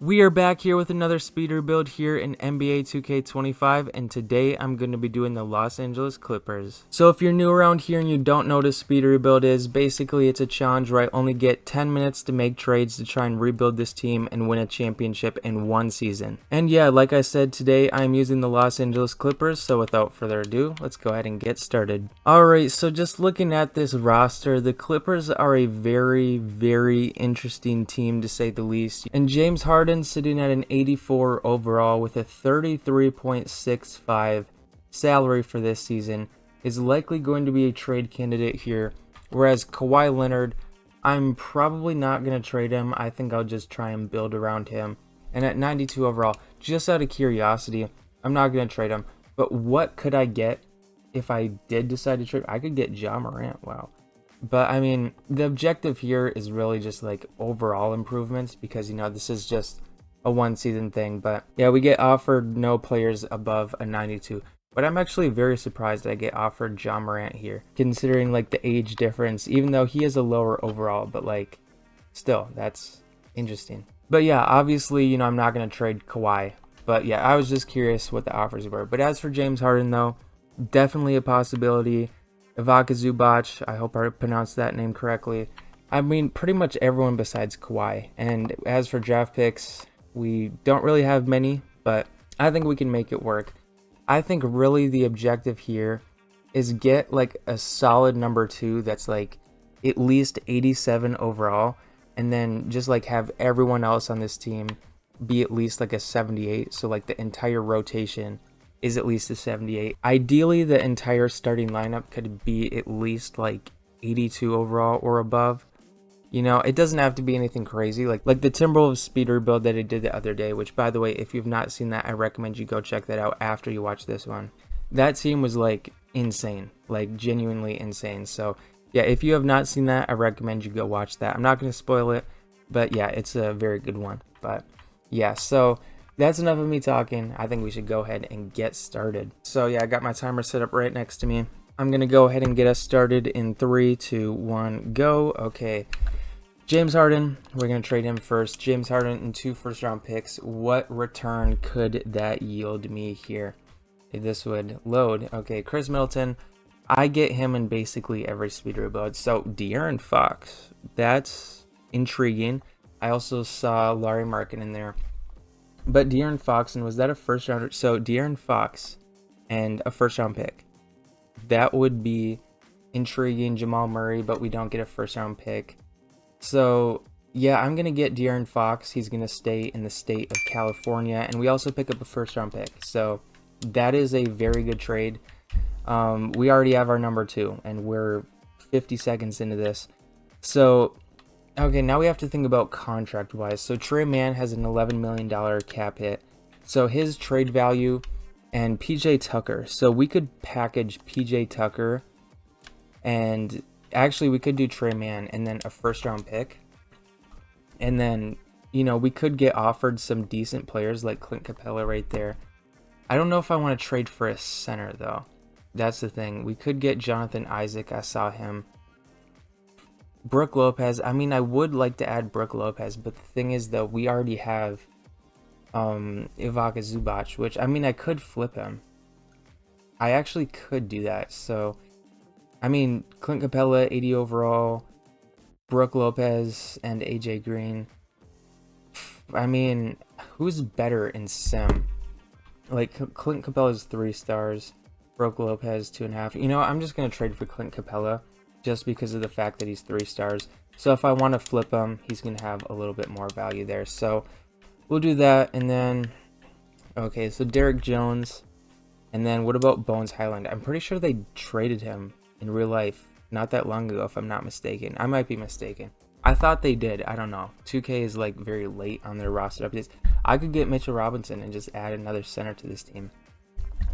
We are back here with another speeder build here in NBA 2K25, and today I'm going to be doing the Los Angeles Clippers. So if you're new around here and you don't know what a speeder rebuild is, basically it's a challenge where I only get 10 minutes to make trades to try and rebuild this team and win a championship in one season. And yeah, like I said, today I'm using the Los Angeles Clippers, so without further ado, let's go ahead and get started. Alright, so just looking at this roster, the Clippers are a very interesting team to say the least. And James Harden sitting at an 84 overall with a 33.65 salary for this season is likely going to be a trade candidate here, whereas Kawhi Leonard, I'm probably not going to trade him. I think I'll just try and build around him. And at 92 overall, just out of curiosity, I'm not going to trade him. But what could I get if I did decide to trade? I could get Ja Morant. Wow. But I mean, the objective here is really just like overall improvements, because this is just a one season thing. But yeah, we get offered no players above a 92. But I'm actually very surprised that I get offered Ja Morant here, considering like the age difference, even though he is a lower overall, but like still, that's interesting. But yeah, obviously, I'm not going to trade Kawhi. But yeah, I was just curious what the offers were. But as for James Harden though, definitely a possibility. Ivica Zubac, I hope I pronounced that name correctly. I mean, pretty much everyone besides Kawhi. And as for draft picks, we don't really have many, but I think we can make it work. I think really the objective here is get like a solid number 2 that's like at least 87 overall, and then just like have everyone else on this team be at least like a 78, so like the entire rotation is at least a 78. Ideally, the entire starting lineup could be at least like 82 overall or above. It doesn't have to be anything crazy like the Timberwolves speeder build that I did the other day, which by the way, if you've not seen that, I recommend you go check that out after you watch this one. That team was like insane, like genuinely insane. So yeah, if you have not seen that, I recommend you go watch that. I'm not going to spoil it, but yeah, it's a very good one. But yeah, so that's enough of me talking. I think we should go ahead and get started. So yeah, I got my timer set up right next to me. I'm going to go ahead and get us started in 3, 2, 1, go. Okay. James Harden, we're going to trade him first. James Harden and 2 first-round picks. What return could that yield me here? If this would load. Okay, Chris Middleton. I get him in basically every speeder rebuild. So, De'Aaron Fox. That's intriguing. I also saw Larry Markin in there. But De'Aaron Fox, and was that a first-rounder? So, De'Aaron Fox and a first-round pick. That would be intriguing. Jamal Murray, but we don't get a first-round pick. So, yeah, I'm going to get De'Aaron Fox. He's going to stay in the state of California. And we also pick up a first-round pick. So, that is a very good trade. We already have our number 2, and we're 50 seconds into this. So, okay, now we have to think about contract-wise. So, Trey Mann has an $11 million cap hit. So, his trade value and PJ Tucker. So, we could package PJ Tucker and actually, we could do Trey Mann and then a first-round pick. And then, we could get offered some decent players like Clint Capella right there. I don't know if I want to trade for a center, though. That's the thing. We could get Jonathan Isaac. I saw him. Brook Lopez. I mean, I would like to add Brook Lopez, but the thing is, though, we already have Ivica Zubac, which, I mean, I could flip him. I actually could do that, so I mean, Clint Capella, 80 overall, Brook Lopez, and AJ Green. I mean, who's better in sim? Like, Clint Capella's 3 stars, Brook Lopez 2.5. I'm just going to trade for Clint Capella just because of the fact that he's 3 stars. So if I want to flip him, he's going to have a little bit more value there. So we'll do that. And then, okay, so Derek Jones. And then what about Bones Highland? I'm pretty sure they traded him in real life not that long ago, if I'm not mistaken. I might be mistaken. I thought they did. I don't know. 2K is like very late on their roster updates. I could get Mitchell Robinson and just add another center to this team.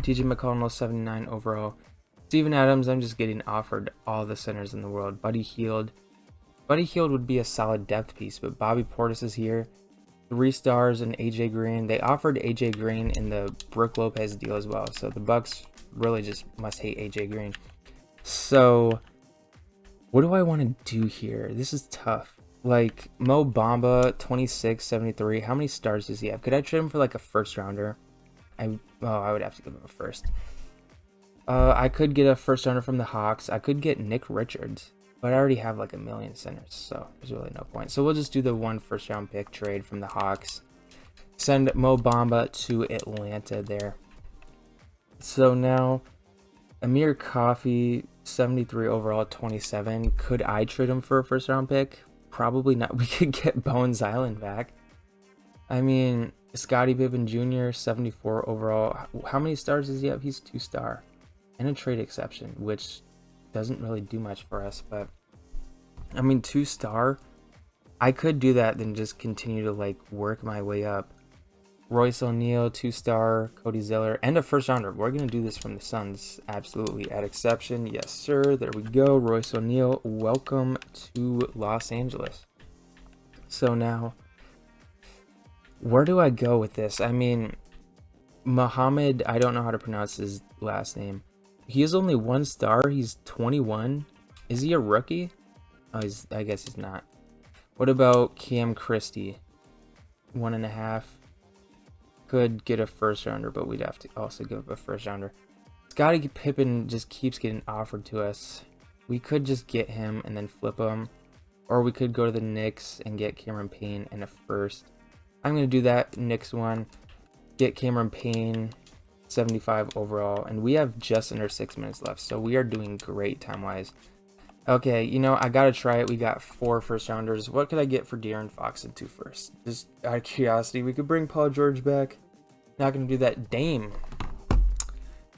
TJ McConnell, 79 overall. Steven Adams, I'm just getting offered all the centers in the world. Buddy Hield. Buddy Hield would be a solid depth piece, but Bobby Portis is here. 3 stars and AJ Green. They offered AJ Green in the Brook Lopez deal as well. So the Bucks really just must hate AJ Green. So, what do I want to do here? This is tough. Like Mo Bamba, 2673. How many stars does he have? Could I trade him for like a first rounder? I would have to give him a first. I could get a first rounder from the Hawks. I could get Nick Richards, but I already have like a million centers, so there's really no point. So we'll just do the 1 first round pick trade from the Hawks. Send Mo Bamba to Atlanta there. So now Amir Coffey, 73 overall, 27. Could I trade him for a first round pick? Probably not. We could get Bones Island back. I mean, Scottie Pippen Jr., 74 overall. How many stars does he have? He's 2-star. And a trade exception, which doesn't really do much for us. But, I mean, 2-star. I could do that, then just continue to, like, work my way up. Royce O'Neal, 2-star. Cody Zeller, and a first rounder. We're going to do this from the Suns. Absolutely. At exception. Yes, sir. There we go. Royce O'Neal, welcome to Los Angeles. So now, where do I go with this? I mean, Muhammad, I don't know how to pronounce his last name. He is only 1-star. He's 21. Is he a rookie? Oh, I guess he's not. What about Cam Christie? 1.5. Could get a first rounder, but we'd have to also give up a first rounder. Scottie Pippen just keeps getting offered to us. We could just get him and then flip him. Or we could go to the Knicks and get Cameron Payne and a first. I'm going to do that Knicks one. Get Cameron Payne, 75 overall. And we have just under 6 minutes left. So we are doing great time-wise. Okay, you know, I got to try it. We got 4 first rounders. What could I get for De'Aaron Fox and 2 firsts? Just out of curiosity. We could bring Paul George back. Not going to do that. Dame.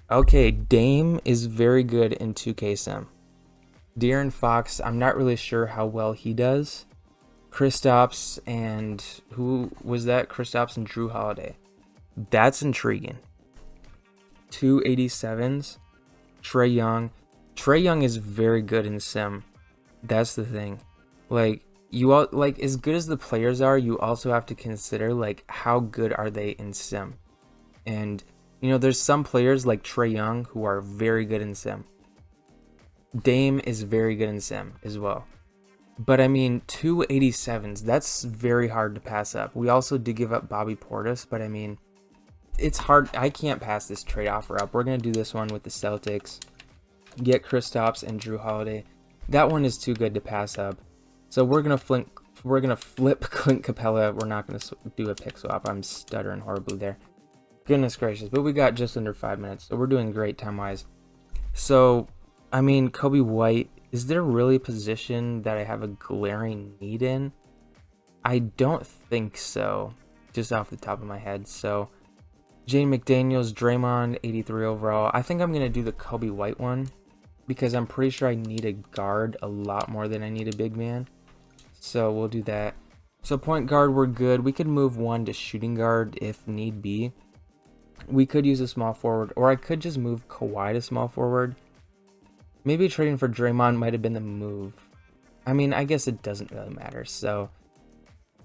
Okay, Dame is very good in 2K Sim. De'Aaron Fox, I'm not really sure how well he does. Kristaps and who was that? Kristaps and Drew Holiday. That's intriguing. 287s. Trae Young. Trae Young is very good in Sim. That's the thing. Like, you all, like, as good as the players are, you also have to consider, like, how good are they in Sim. And, you know, there's some players like Trae Young who are very good in Sim. Dame is very good in Sim as well. But, I mean, 287s, that's very hard to pass up. We also did give up Bobby Portis, but, I mean, it's hard. I can't pass this trade offer up. We're going to do this one with the Celtics. Get Kristaps and Drew Holiday. That one is too good to pass up. So we're gonna flip Clint Capella. We're not gonna do a pick swap. I'm stuttering horribly there. Goodness gracious. But we got just under 5 minutes, so we're doing great time wise. So, I mean, Kobe White. Is there really a position that I have a glaring need in? I don't think so. Just off the top of my head. So, Jane McDaniels, Draymond, 83 overall. I think I'm gonna do the Kobe White one, because I'm pretty sure I need a guard a lot more than I need a big man. So we'll do that. So point guard, we're good. We could move one to shooting guard if need be. We could use a small forward, or I could just move Kawhi to small forward. Maybe trading for Draymond might have been the move. I mean, I guess it doesn't really matter. So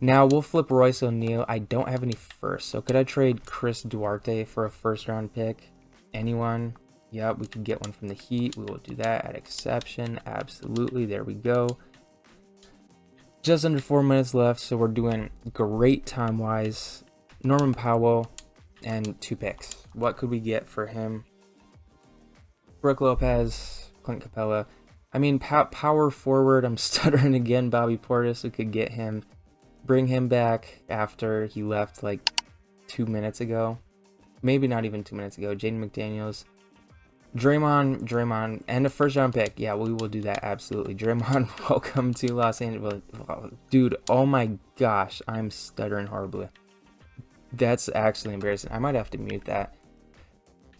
now we'll flip Royce O'Neal. I don't have any first. So could I trade Chris Duarte for a first round pick? Anyone? Yep, we can get one from the Heat. We will do that at exception. Absolutely. There we go. Just under 4 minutes left, so we're doing great time-wise. Norman Powell and 2 picks. What could we get for him? Brook Lopez, Clint Capella. I mean, power forward. I'm stuttering again. Bobby Portis. We could get him. Bring him back after he left like 2 minutes ago. Maybe not even 2 minutes ago. Jaden McDaniels. Draymond, and a first round pick. Yeah, we will do that, absolutely. Draymond, welcome to Los Angeles. Dude, oh my gosh, I'm stuttering horribly. That's actually embarrassing. I might have to mute that.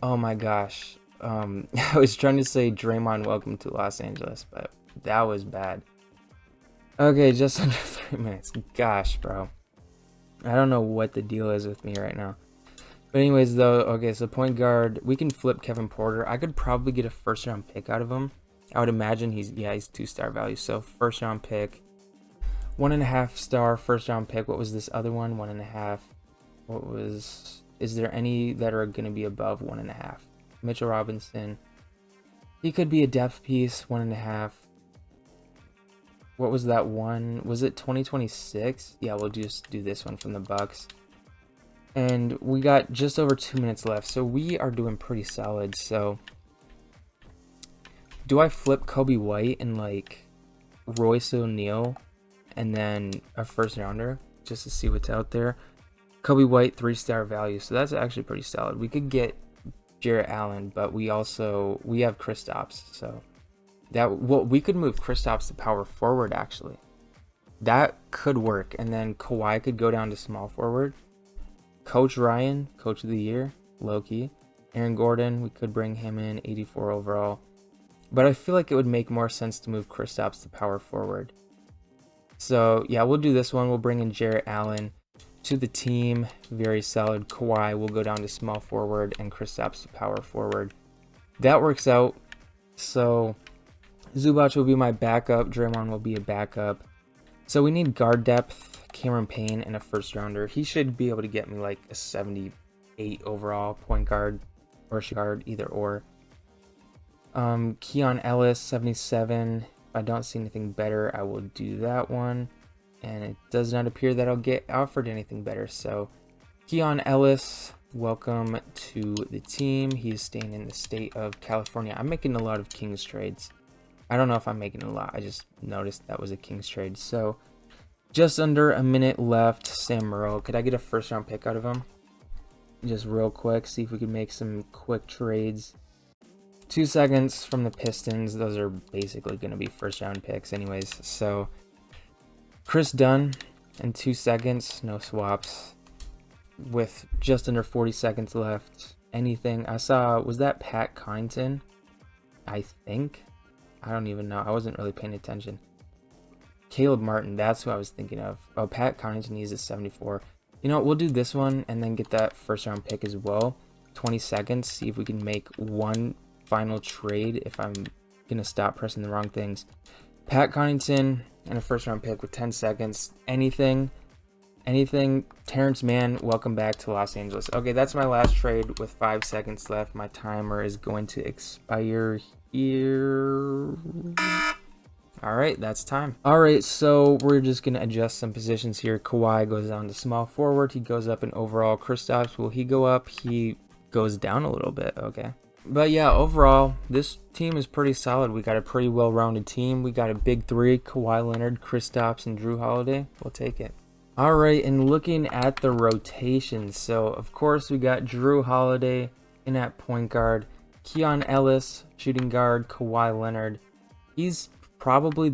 Oh my gosh. I was trying to say Draymond, welcome to Los Angeles, but that was bad. Okay, just under 3 minutes. Gosh, bro. I don't know what the deal is with me right now. But anyways, though, okay, so point guard, we can flip Kevin Porter. I could probably get a first round pick out of him. I would imagine he's 2-star value. So first round pick, 1.5 star first round pick. What was this other one? 1.5. What was? Is there any that are going to be above 1.5? Mitchell Robinson. He could be a depth piece. 1.5. What was that one? Was it 2026? Yeah, we'll just do this one from the Bucks. And we got just over 2 minutes left, so we are doing pretty solid. So, do I flip Kobe White and like Royce O'Neal and then a first rounder just to see what's out there? Kobe White 3-star value, so that's actually pretty solid. We could get Jarrett Allen, but we have Kristaps, so we could move Kristaps to power forward actually. That could work, and then Kawhi could go down to small forward. Coach Ryan, Coach of the Year, low-key. Aaron Gordon, we could bring him in, 84 overall. But I feel like it would make more sense to move Kristaps to power forward. So, yeah, we'll do this one. We'll bring in Jarrett Allen to the team. Very solid. Kawhi will go down to small forward and Kristaps to power forward. That works out. So, Zubac will be my backup. Draymond will be a backup. So, we need guard depth. Cameron Payne and a first rounder. He should be able to get me like a 78 overall point guard or guard, either or. Keon Ellis 77. If I don't see anything better, I will do that one, and it does not appear that I'll get offered anything better. So Keon Ellis, welcome to the team. He's staying in the state of California. I'm making a lot of Kings trades. I don't know if I'm making a lot. I just noticed that was a Kings trade. So just under a minute left. Sam Merrill. Could I get a first round pick out of him? Just real quick. See if we can make some quick trades. 2 seconds from the Pistons. Those are basically going to be first round picks anyways. So Chris Dunn in 2 seconds. No swaps. With just under 40 seconds left. Anything. I saw, was that Pat Connaughton? I think. I don't even know. I wasn't really paying attention. Caleb Martin, that's who I was thinking of. Oh, Pat Connaughton, he's a 74. You know what, we'll do this one and then get that first round pick as well. 20 seconds, see if we can make one final trade if I'm going to stop pressing the wrong things. Pat Connaughton and a first round pick with 10 seconds. Anything. Terrence Mann, welcome back to Los Angeles. Okay, that's my last trade with 5 seconds left. My timer is going to expire here. All right, that's time. All right, so we're just going to adjust some positions here. Kawhi goes down to small forward. He goes up in overall. Kristaps, will he go up? He goes down a little bit. Okay. But yeah, overall, this team is pretty solid. We got a pretty well-rounded team. We got a big three, Kawhi Leonard, Kristaps, and Jrue Holiday. We'll take it. All right, and looking at the rotation. So, of course, we got Jrue Holiday in at point guard. Keon Ellis, shooting guard. Kawhi Leonard. He's probably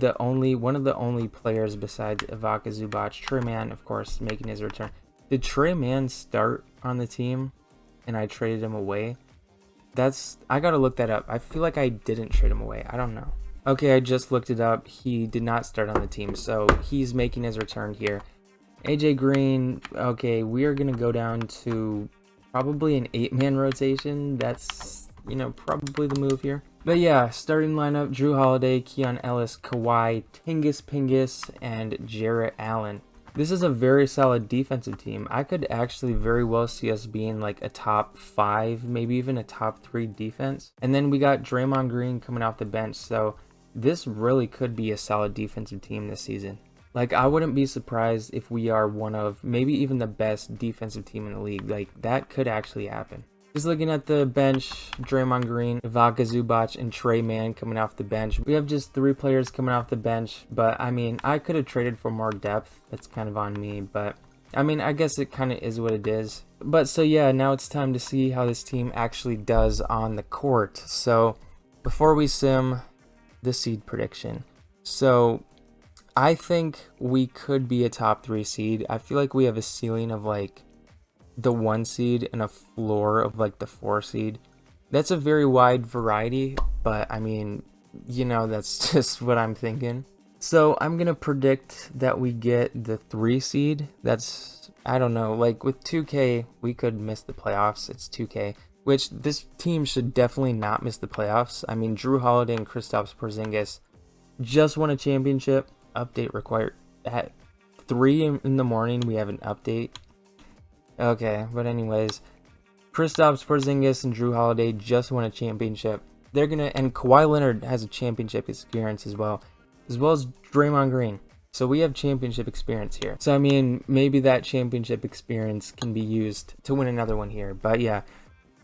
one of the only players besides Ivica Zubac. Trey Mann, of course, making his return. Did Trey Mann start on the team and I traded him away? I gotta look that up. I feel like I didn't trade him away. I don't know. Okay, I just looked it up. He did not start on the team, so he's making his return here. AJ Green, okay, we are gonna go down to probably an 8-man rotation. That's, probably the move here. But yeah, starting lineup, Jrue Holiday, Keon Ellis, Kawhi, Tingus Pingus, and Jarrett Allen. This is a very solid defensive team. I could actually very well see us being like a top 5, maybe even a top 3 defense. And then we got Draymond Green coming off the bench, so this really could be a solid defensive team this season. Like, I wouldn't be surprised if we are one of, maybe even the best defensive team in the league. Like, that could actually happen. Just looking at the bench, Draymond Green, Ivica Zubac, and Trey Mann coming off the bench. We have just 3 players coming off the bench, but I mean, I could have traded for more depth. That's kind of on me, but I mean, I guess it kind of is what it is. But so yeah, now it's time to see how this team actually does on the court. So before we sim the seed prediction. So I think we could be a top 3 seed. I feel like we have a ceiling of like the 1 seed and a floor of like the 4 seed. That's a very wide variety, but I mean, that's just what I'm thinking. So I'm gonna predict that we get the 3 seed. That's, I don't know, like with 2K we could miss the playoffs. It's 2K, which this team should definitely not miss the playoffs. I mean, Jrue Holiday and Kristaps Porzingis just won a championship. Update required. At 3 in the morning we have an update. Okay, but anyways, Kristaps Porzingis and Jrue Holiday just won a championship. And Kawhi Leonard has a championship experience as well. as well as Draymond Green. So we have championship experience here. So I mean, maybe that championship experience can be used to win another one here. But yeah,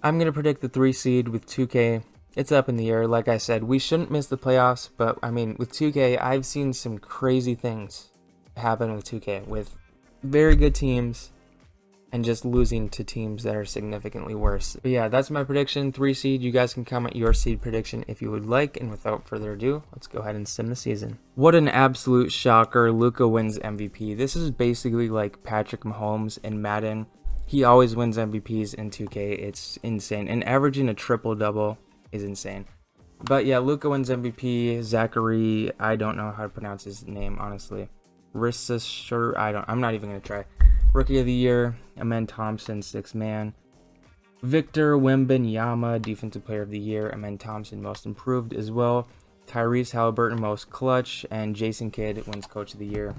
I'm going to predict the 3 seed with 2K. It's up in the air. Like I said, we shouldn't miss the playoffs. But I mean, with 2K, I've seen some crazy things happen with 2K with very good teams and just losing to teams that are significantly worse. But yeah, that's my prediction, 3 seed. You guys can comment your seed prediction if you would like. And without further ado, let's go ahead and sim the season. What an absolute shocker. Luka wins MVP. This is basically like Patrick Mahomes in Madden. He always wins MVPs in 2K. It's insane. And averaging a triple-double is insane. But yeah, Luka wins MVP. Zachary, I don't know how to pronounce his name, honestly. Rissasher, I'm not even going to try. Rookie of the Year, Amen Thompson, 6th man. Victor Wembanyama, Defensive Player of the Year. Amen Thompson, Most Improved as well. Tyrese Halliburton, Most Clutch. And Jason Kidd wins Coach of the Year.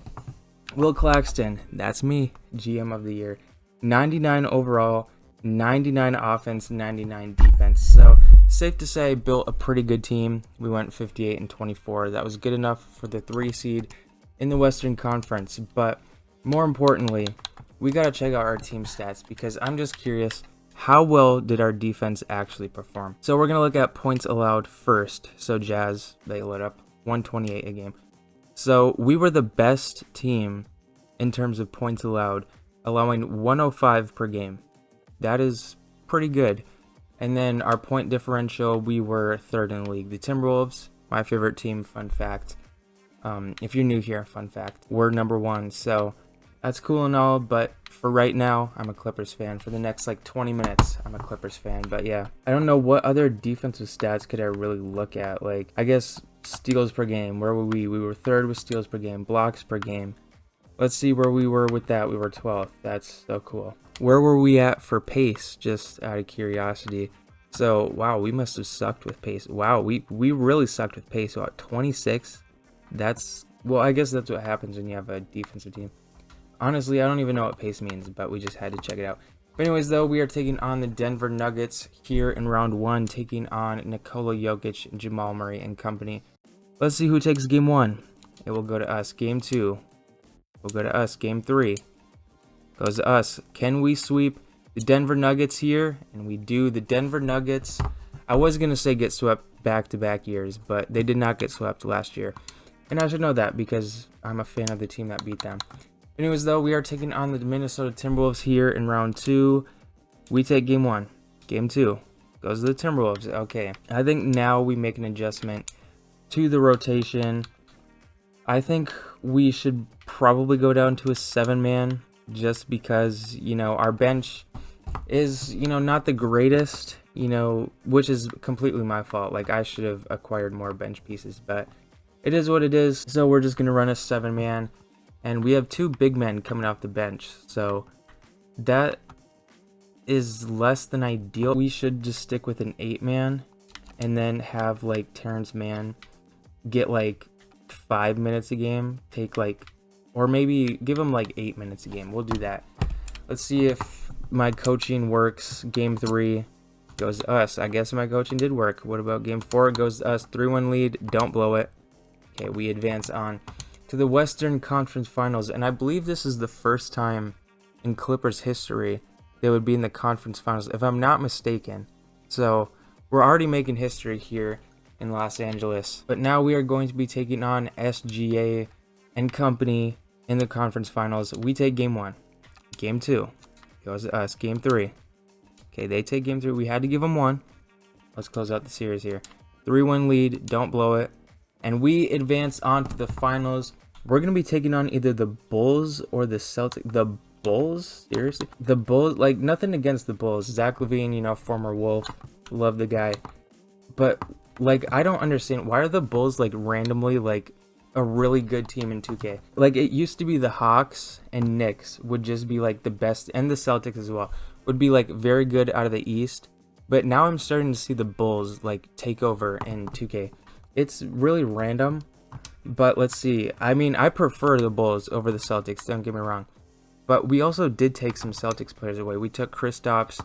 Will Claxton, that's me, GM of the Year. 99 overall, 99 offense, 99 defense. So safe to say, built a pretty good team. We went 58-24. That was good enough for the 3 seed in the Western Conference. But more importantly, we got to check out our team stats because I'm just curious, how well did our defense actually perform? So we're going to look at points allowed first. So Jazz, they lit up 128 a game. So we were the best team in terms of points allowed, allowing 105 per game. That is pretty good. And then our point differential, we were 3rd in the league. The Timberwolves, my favorite team, fun fact. If you're new here, fun fact, we're number 1. So that's cool and all, but for right now, I'm a Clippers fan. For the next like 20 minutes, I'm a Clippers fan. But yeah, I don't know what other defensive stats could I really look at. Like, I guess steals per game. Where were we? We were 3rd with steals per game, blocks per game. Let's see where we were with that. We were 12th. That's so cool. Where were we at for pace? Just out of curiosity. So, wow, we must have sucked with pace. Wow, we really sucked with pace. About 26. That's, well, I guess that's what happens when you have a defensive team. Honestly, I don't even know what pace means, but we just had to check it out. But anyways, though, we are taking on the Denver Nuggets here in round 1, taking on Nikola Jokic, Jamal Murray, and company. Let's see who takes game 1. It will go to us. Game 2 will go to us. Game 3 goes to us. Can we sweep the Denver Nuggets here? And we do. The Denver Nuggets, I was going to say get swept back-to-back years, but they did not get swept last year. And I should know that because I'm a fan of the team that beat them. Anyways, though, we are taking on the Minnesota Timberwolves here in round 2. We take game 1. Game 2 goes to the Timberwolves. Okay, I think now we make an adjustment to the rotation. I think we should probably go down to a 7-man just because, you know, our bench is, you know, not the greatest, you know, which is completely my fault. Like, I should have acquired more bench pieces, but it is what it is. So we're just going to run a 7-man. And we have 2 big men coming off the bench. So that is less than ideal. We should just stick with an 8-man and then have like Terrence Mann get like 5 minutes a game. Take like, or maybe give him like 8 minutes a game. We'll do that. Let's see if my coaching works. Game 3 goes to us. I guess my coaching did work. What about game 4? It goes to us. 3-1 lead. Don't blow it. Okay, we advance on to the Western Conference Finals, and I believe this is the first time in Clippers history they would be in the conference finals, if I'm not mistaken. So we're already making history here in Los Angeles, but now we are going to be taking on SGA and company in the conference finals. We take game 1. Game 2 goes to us. Game 3. Okay, they take game 3. We had to give them 1. Let's close out the series here. 3-1 lead. Don't blow it. And we advance on to the finals. We're going to be taking on either the Bulls or the Celtics. The Bulls? Seriously? The Bulls? Like, nothing against the Bulls. Zach LaVine, you know, former Wolf. Love the guy. But, like, I don't understand. Why are the Bulls, like, randomly, like, a really good team in 2K? Like, it used to be the Hawks and Knicks would just be, like, the best. And the Celtics as well. Would be, like, very good out of the East. But now I'm starting to see the Bulls, like, take over in 2K. It's really random, but let's see. I mean, I prefer the Bulls over the Celtics, don't get me wrong. But we also did take some Celtics players away. We took Kristaps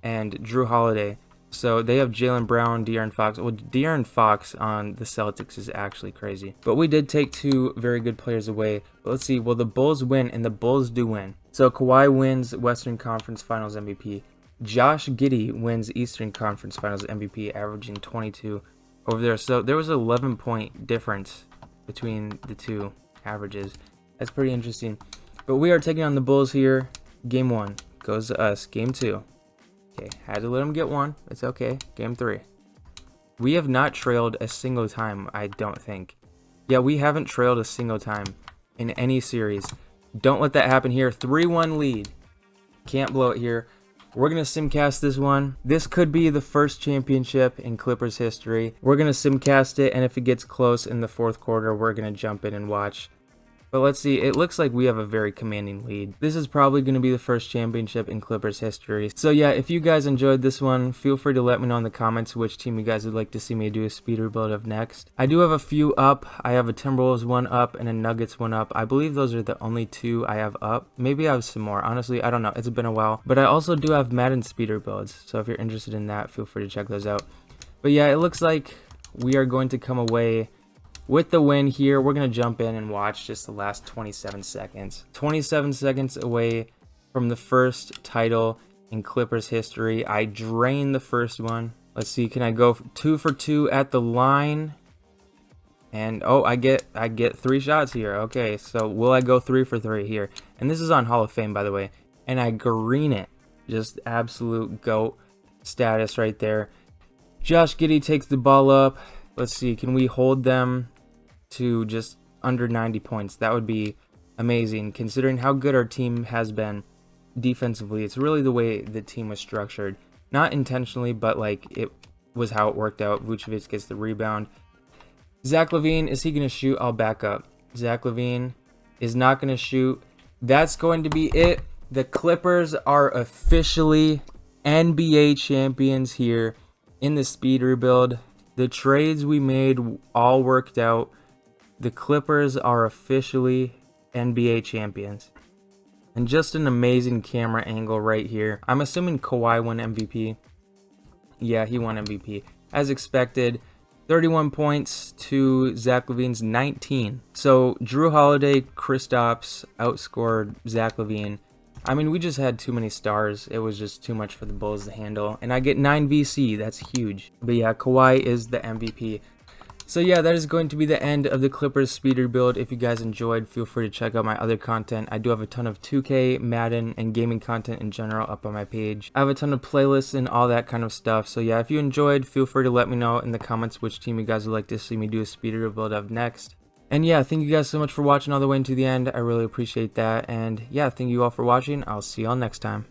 and Drew Holiday. So they have Jaylen Brown, De'Aaron Fox. Well, De'Aaron Fox on the Celtics is actually crazy. But we did take 2 very good players away. But let's see. Will the Bulls win? And the Bulls do win. So Kawhi wins Western Conference Finals MVP. Josh Giddey wins Eastern Conference Finals MVP, averaging 22 over there. So there was an 11-point difference between the 2 averages. That's pretty interesting. But we are taking on the Bulls here. Game 1 goes to us. Game 2. Okay, had to let him get 1. It's okay. Game 3. We have not trailed a single time, I don't think. Yeah, we haven't trailed a single time in any series. Don't let that happen here. 3-1 lead. Can't blow it here. We're going to simcast this one. This could be the first championship in Clippers history. We're going to simcast it, and if it gets close in the 4th quarter, we're going to jump in and watch. But let's see, it looks like we have a very commanding lead. This is probably going to be the first championship in Clippers history. So yeah, if you guys enjoyed this one, feel free to let me know in the comments which team you guys would like to see me do a speed rebuild of next. I do have a few up. I have a Timberwolves one up and a Nuggets one up. I believe those are the only 2 I have up. Maybe I have some more. Honestly, I don't know. It's been a while. But I also do have Madden speed rebuilds. So if you're interested in that, feel free to check those out. But yeah, it looks like we are going to come away with the win here. We're going to jump in and watch just the last 27 seconds. 27 seconds away from the first title in Clippers history. I drained the first one. Let's see, can I go 2 for 2 at the line? And oh, I get 3 shots here. Okay, so will I go 3 for 3 here? And this is on Hall of Fame, by the way. And I green it. Just absolute GOAT status right there. Josh Giddey takes the ball up. Let's see, can we hold them to just under 90 points? That would be amazing considering how good our team has been defensively. It's really the way the team was structured, not intentionally, but like it was how it worked out. Vucevic gets the rebound. Zach LaVine, is he going to shoot? I'll back up. Zach LaVine is not going to shoot. That's going to be it. The Clippers are officially NBA champions here in the speed rebuild. The trades we made all worked out. The Clippers are officially NBA champions. And just an amazing camera angle right here. I'm assuming Kawhi won MVP. Yeah, he won MVP. As expected, 31 points to Zach LaVine's 19. So Drew Holiday, Kristaps outscored Zach LaVine. I mean, we just had too many stars. It was just too much for the Bulls to handle. And I get 9 VC. That's huge. But yeah, Kawhi is the MVP. So yeah, that is going to be the end of the Clippers speed rebuild. If you guys enjoyed, feel free to check out my other content. I do have a ton of 2K, Madden, and gaming content in general up on my page. I have a ton of playlists and all that kind of stuff. So yeah, if you enjoyed, feel free to let me know in the comments which team you guys would like to see me do a speed rebuild of next. And yeah, thank you guys so much for watching all the way to the end. I really appreciate that. And yeah, thank you all for watching. I'll see y'all next time.